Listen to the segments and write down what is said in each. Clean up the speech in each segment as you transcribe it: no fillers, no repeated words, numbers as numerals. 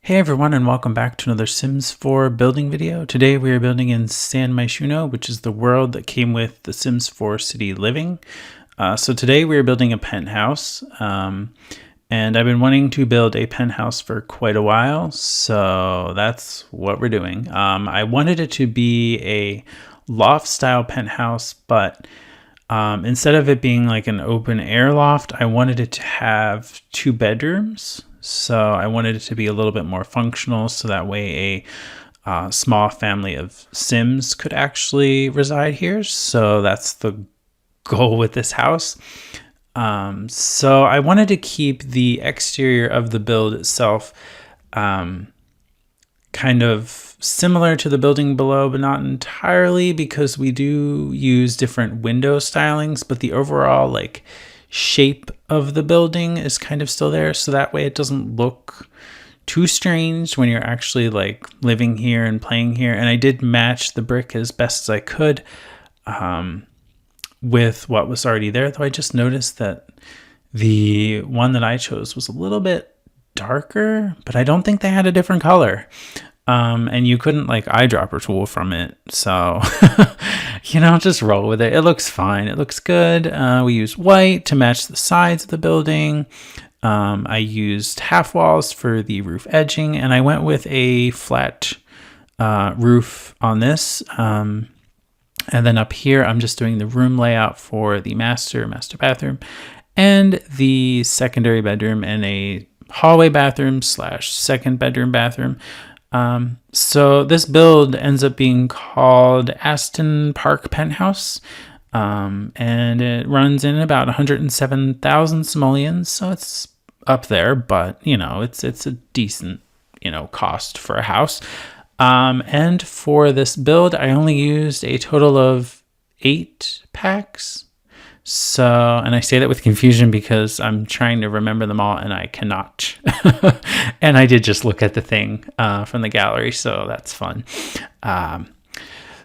Hey everyone, and welcome back to another Sims 4 building video. Today we are building in San Myshuno, which is the world that came with the Sims 4 City Living. So today we are building a penthouse, and I've been wanting to build a penthouse for quite a while, so that's what we're doing. I wanted it to be a loft-style penthouse, but instead of it being like an open air loft, I wanted it to have 2 bedrooms. So I wanted it to be a little bit more functional, so that way a small family of Sims could actually reside here. So that's the goal with this house. So I wanted to keep the exterior of the build itself kind of similar to the building below, but not entirely, because we do use different window stylings, but the overall shape of the building is kind of still there, so that way it doesn't look too strange when you're actually living here and playing here. And I did match the brick as best as I could with what was already there, though I just noticed that the one that I chose was a little bit darker, but I don't think they had a different color. And you couldn't eyedropper tool from it. So, just roll with it. It looks fine. It looks good. We used white to match the sides of the building. I used half walls for the roof edging, and I went with a flat roof on this. And then up here, I'm just doing the room layout for the master bathroom and the secondary bedroom and a hallway bathroom / second bedroom bathroom. So this build ends up being called Aston Park Penthouse, and it runs in about 107,000 simoleons, so it's up there, but it's a decent cost for a house. And for this build, I only used a total of 8 packs. So, and I say that with confusion because I'm trying to remember them all and I cannot. And I did just look at the thing from the gallery, so that's fun.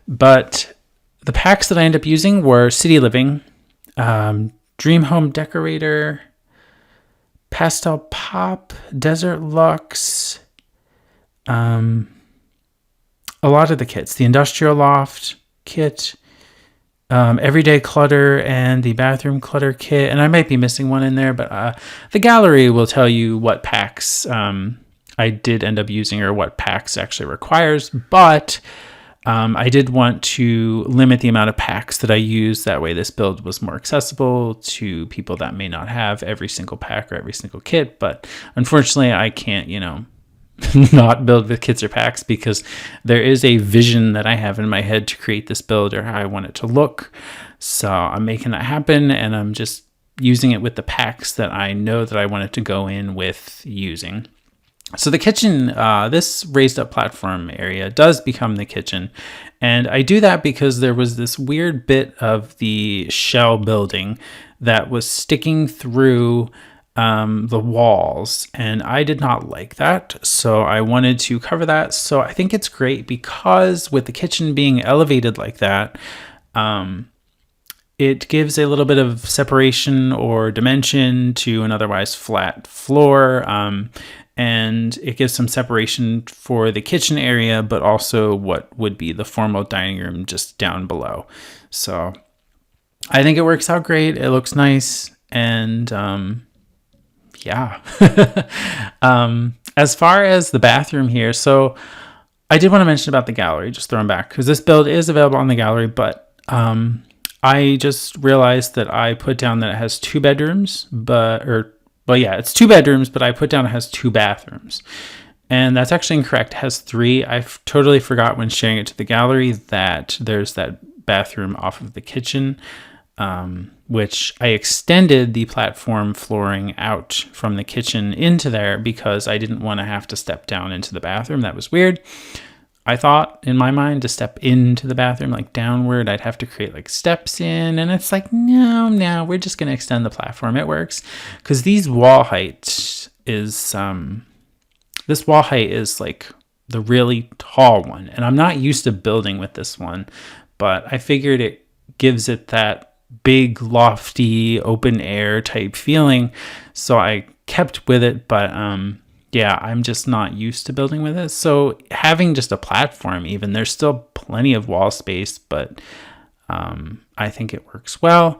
But the packs that I ended up using were City Living, Dream Home Decorator, Pastel Pop, Desert Luxe, a lot of the kits, the Industrial Loft kit, Everyday Clutter, and the Bathroom Clutter kit, and I might be missing one in there, but the gallery will tell you what packs I did end up using, or what packs actually requires, but I did want to limit the amount of packs that I use. That way this build was more accessible to people that may not have every single pack or every single kit, but unfortunately I can't, not build with kits or packs, because there is a vision that I have in my head to create this build, or how I want it to look. So I'm making that happen, and I'm just using it with the packs that I know that I want it to go in with using. So the kitchen, this raised up platform area does become the kitchen. And I do that because there was this weird bit of the shell building that was sticking through the walls, and I did not like that, so I wanted to cover that. So I think it's great because with the kitchen being elevated like that, it gives a little bit of separation or dimension to an otherwise flat floor, and it gives some separation for the kitchen area, but also what would be the formal dining room just down below. So I think it works out great. It looks nice, and yeah. As far as the bathroom here, so I did want to mention about the gallery, just throwing back, because this build is available on the gallery, but I just realized that I put down that it has 2 bedrooms, it's 2 bedrooms, but I put down it has 2 bathrooms. And that's actually incorrect. It has 3. I totally forgot when sharing it to the gallery that there's that bathroom off of the kitchen, which I extended the platform flooring out from the kitchen into there because I didn't want to have to step down into the bathroom. That was weird. I thought in my mind to step into the bathroom downward, I'd have to create steps in, and it's no, we're just going to extend the platform. It works because this wall height is the really tall one, and I'm not used to building with this one, but I figured it gives it that big, lofty, open air type feeling, so I kept with it. But yeah, I'm just not used to building with it. So having just a platform, even, there's still plenty of wall space, but I think it works well.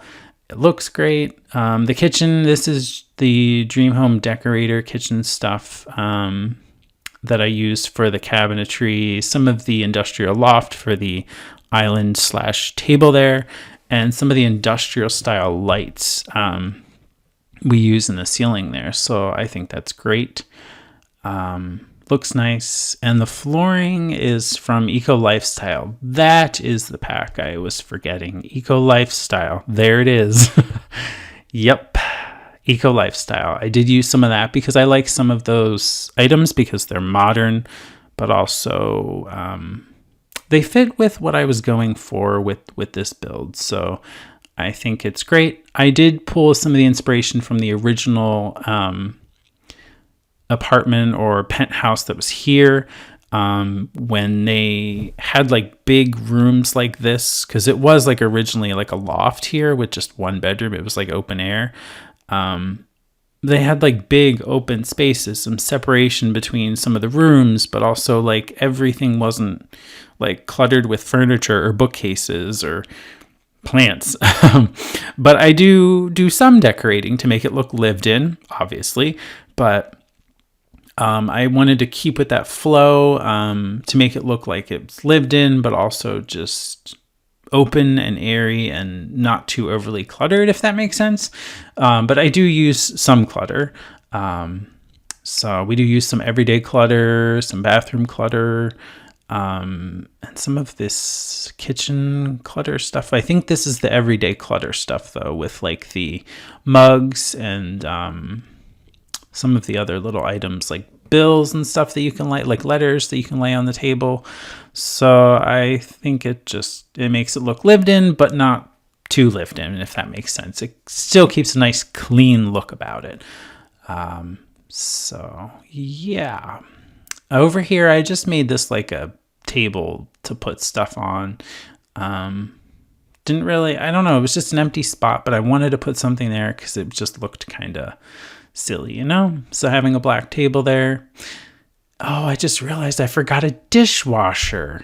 It looks great. The kitchen, this is the Dream Home Decorator kitchen stuff that I used for the cabinetry, some of the industrial loft for the island / table there, and some of the industrial style lights we use in the ceiling there. So I think that's great. Looks nice. And the flooring is from Eco Lifestyle. That is the pack I was forgetting. Eco Lifestyle. There it is. Yep. Eco Lifestyle. I did use some of that because I like some of those items because they're modern, but also they fit with what I was going for with this build. So I think it's great. I did pull some of the inspiration from the original apartment or penthouse that was here when they had like big rooms like this, because it was like originally like a loft here with just one bedroom. It was like open air. They had like big open spaces, some separation between some of the rooms, but also like everything wasn't like cluttered with furniture or bookcases or plants. But I do some decorating to make it look lived in, obviously, but I wanted to keep with that flow to make it look like it's lived in, but also just open and airy and not too overly cluttered, if that makes sense. But I do use some clutter. So we do use some everyday clutter, some bathroom clutter, and some of this kitchen clutter stuff. I think this is the everyday clutter stuff, though, with like the mugs and some of the other little items like bills and stuff that you can lay, like letters that you can lay on the table. So I think it makes it look lived in, but not too lived in, if that makes sense. It still keeps a nice clean look about it. So yeah, over here I just made this like a table to put stuff on. Didn't really, I don't know, it was just an empty spot, but I wanted to put something there because it just looked kind of silly, you know? So having a black table there. Oh, I just realized I forgot a dishwasher.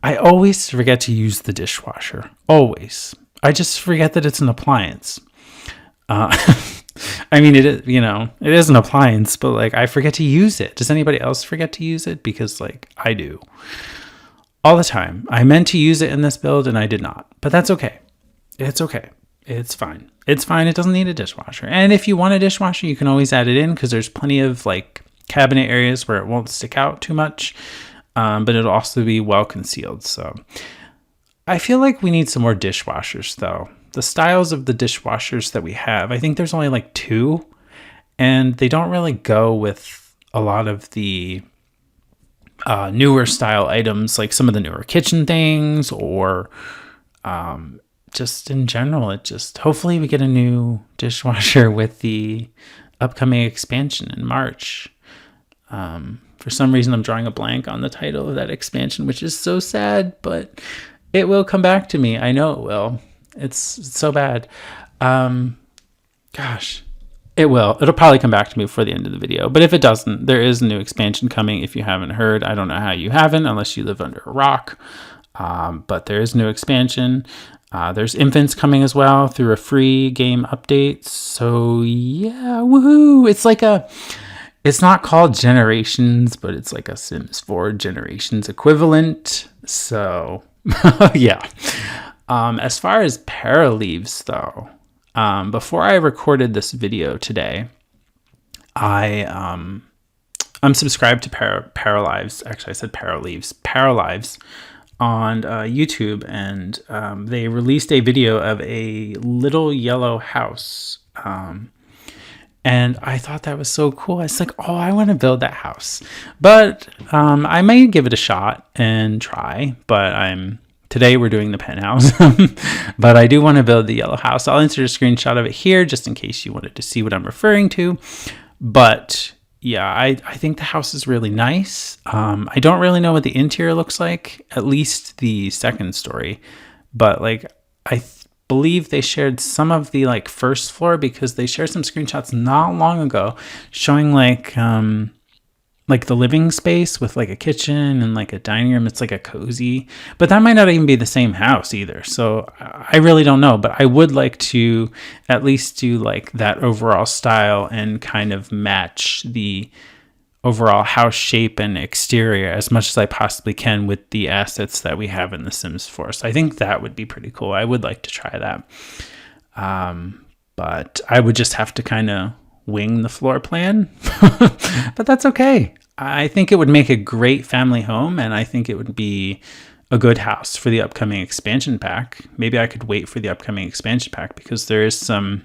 I always forget to use the dishwasher. Always. I just forget that it's an appliance. I mean, it is, you know, it is an appliance, but like I forget to use it. Does anybody else forget to use it? Because like I do. All the time. I meant to use it in this build and I did not. But that's okay. It's okay. It's fine. It's fine. It doesn't need a dishwasher. And if you want a dishwasher, you can always add it in because there's plenty of like cabinet areas where it won't stick out too much. But it'll also be well concealed. So I feel like we need some more dishwashers though. The styles of the dishwashers that we have, I think there's only like 2 and they don't really go with a lot of the newer style items, like some of the newer kitchen things or just in general. It just, hopefully we get a new dishwasher with the upcoming expansion in March. For some reason, I'm drawing a blank on the title of that expansion, which is so sad, but it will come back to me. I know it will. It's so bad. Gosh, it will. It'll probably come back to me before the end of the video. But if it doesn't, there is a new expansion coming. If you haven't heard, I don't know how you haven't, unless you live under a rock. But there is new expansion. There's infants coming as well through a free game update. So yeah, woohoo! It's not called Generations, but it's like a Sims 4 Generations equivalent. So yeah. As far as Paraleaves though, before I recorded this video today, I'm subscribed to Paralives. Actually, I said Paraleaves. Paralives on YouTube, and they released a video of a little yellow house. And I thought that was so cool. I was like, oh, I want to build that house. But I may give it a shot and try. But today we're doing the penthouse. But I do want to build the yellow house. I'll insert a screenshot of it here just in case you wanted to see what I'm referring to. But yeah, I think the house is really nice. I don't really know what the interior looks like, at least the second story. But like believe they shared some of the like first floor, because they shared some screenshots not long ago showing like the living space with like a kitchen and like a dining room. It's like a cozy, but that might not even be the same house either. So I really don't know, but I would like to at least do like that overall style and kind of match the overall house shape and exterior as much as I possibly can with the assets that we have in The Sims 4. So I think that would be pretty cool. I would like to try that. But I would just have to kind of wing the floor plan, but that's okay. I think it would make a great family home, and I think it would be a good house for the upcoming expansion pack. Maybe I could wait for the upcoming expansion pack, because there is some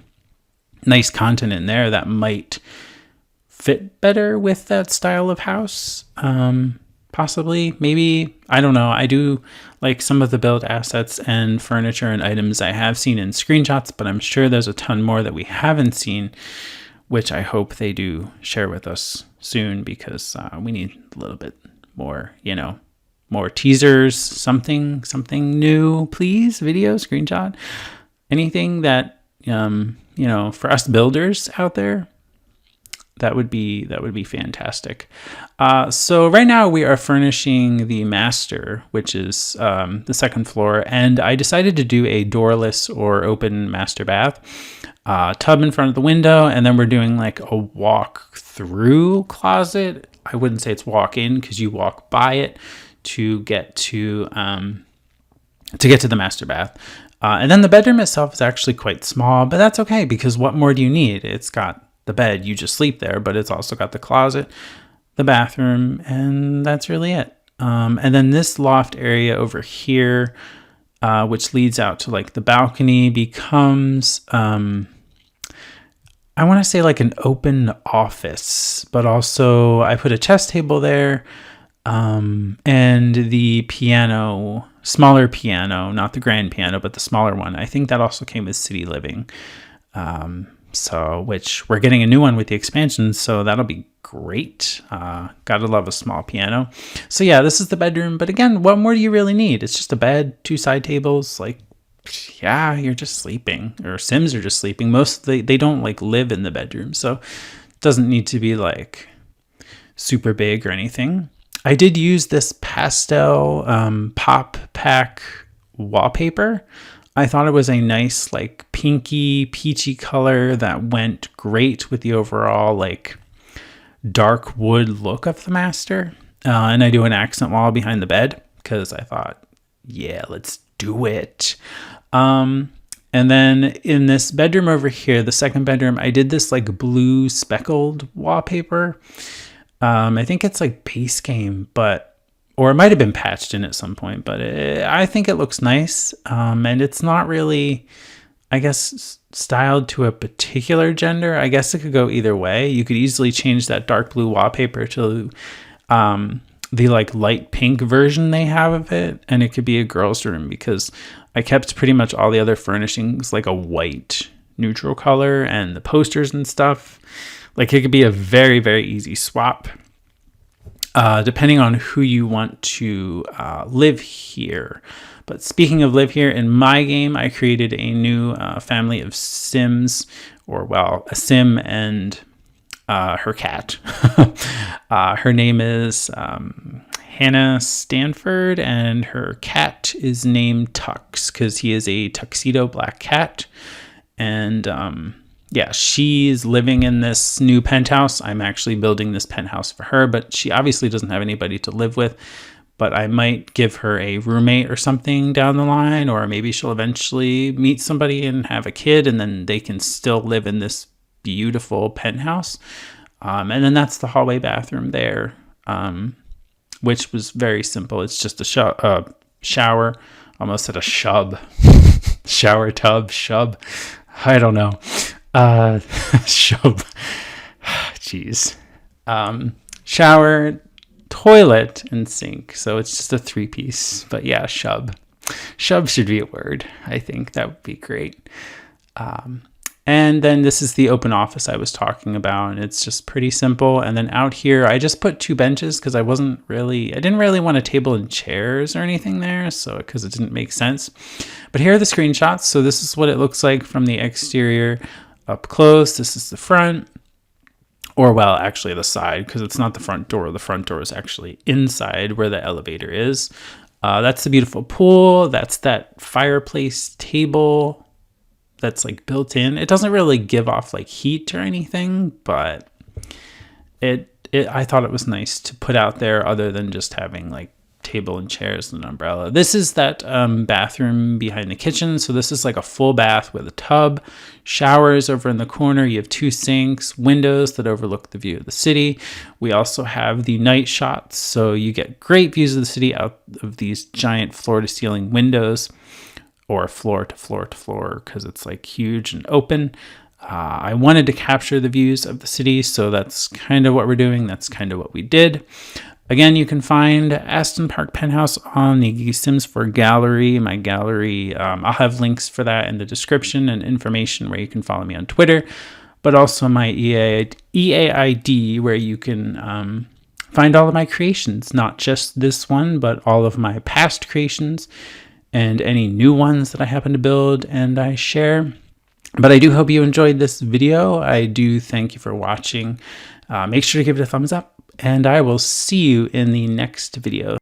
nice content in there that might fit better with that style of house. Possibly, maybe, I don't know. I do like some of the build assets and furniture and items I have seen in screenshots, but I'm sure there's a ton more that we haven't seen, which I hope they do share with us soon, because we need a little bit more, more teasers, something new, please. Video, screenshot, anything that, for us builders out there, that would be fantastic. So right now we are furnishing the master, which is the second floor, and I decided to do a doorless or open master bath. Tub in front of the window, and then we're doing like a walk through closet. I wouldn't say it's walk in, because you walk by it to get to the master bath. And then the bedroom itself is actually quite small, but that's okay, because what more do you need? It's got the bed, you just sleep there, but it's also got the closet, the bathroom, and that's really it. And then this loft area over here, which leads out to like the balcony, becomes I want to say like an open office, but also I put a chess table there, and the piano, smaller piano, not the grand piano, but the smaller one. I think that also came with City Living. Which we're getting a new one with the expansion, so that'll be great. Gotta love a small piano. So yeah, this is the bedroom, but again, what more do you really need? It's just a bed, 2 side tables, like, yeah, you're just sleeping, or Sims are just sleeping. They don't like live in the bedroom, so it doesn't need to be like super big or anything. I did use this pastel pop pack wallpaper. I thought it was a nice like pinky peachy color that went great with the overall like dark wood look of the master. And I do an accent wall behind the bed, because I thought, yeah, let's do it. And then in this bedroom over here, the second bedroom, I did this like blue speckled wallpaper. I think it's like base game, or it might have been patched in at some point, but I think it looks nice. And it's not really, I guess, styled to a particular gender. I guess it could go either way. You could easily change that dark blue wallpaper to the like light pink version they have of it, and it could be a girl's room, because I kept pretty much all the other furnishings like a white neutral color, and the posters and stuff. Like, it could be a very, very easy swap, depending on who you want to live here. But speaking of live here, in my game, I created a new family of Sims, a Sim and her cat. Her name is Hannah Stanford, and her cat is named Tux, because he is a tuxedo black cat. And she's living in this new penthouse. I'm actually building this penthouse for her, but she obviously doesn't have anybody to live with. But I might give her a roommate or something down the line, or maybe she'll eventually meet somebody and have a kid, and then they can still live in this beautiful penthouse. And then that's the hallway bathroom there, which was very simple. It's just a shower. Almost said a shub. Shower tub, shub. I don't know. Shub. Jeez. Shower, toilet, and sink. So it's just a 3-piece. But yeah, shub. Shub should be a word. I think that would be great. And then this is the open office I was talking about, and it's just pretty simple. And then out here, I just put 2 benches because I didn't really want a table and chairs or anything there, so because it didn't make sense. But here are the screenshots. So this is what it looks like from the exterior up close. This is the front, or well, actually the side, because it's not the front door. The front door is actually inside where the elevator is. That's the beautiful pool. That's that fireplace table that's like built in. It doesn't really give off like heat or anything, but I thought it was nice to put out there other than just having like table and chairs and an umbrella. This is that bathroom behind the kitchen. So this is like a full bath with a tub, showers over in the corner. You have 2 sinks, windows that overlook the view of the city. We also have the night shots. So you get great views of the city out of these giant floor to ceiling windows, or floor to floor to floor, because it's like huge and open. I wanted to capture the views of the city, so that's kind of what we're doing. That's kind of what we did. Again, you can find Aston Park Penthouse on the Sims 4 gallery. My gallery, I'll have links for that in the description and information where you can follow me on Twitter, but also my EAID where you can find all of my creations, not just this one, but all of my past creations and any new ones that I happen to build and I share. But I do hope you enjoyed this video. I do thank you for watching. Make sure to give it a thumbs up, and I will see you in the next video.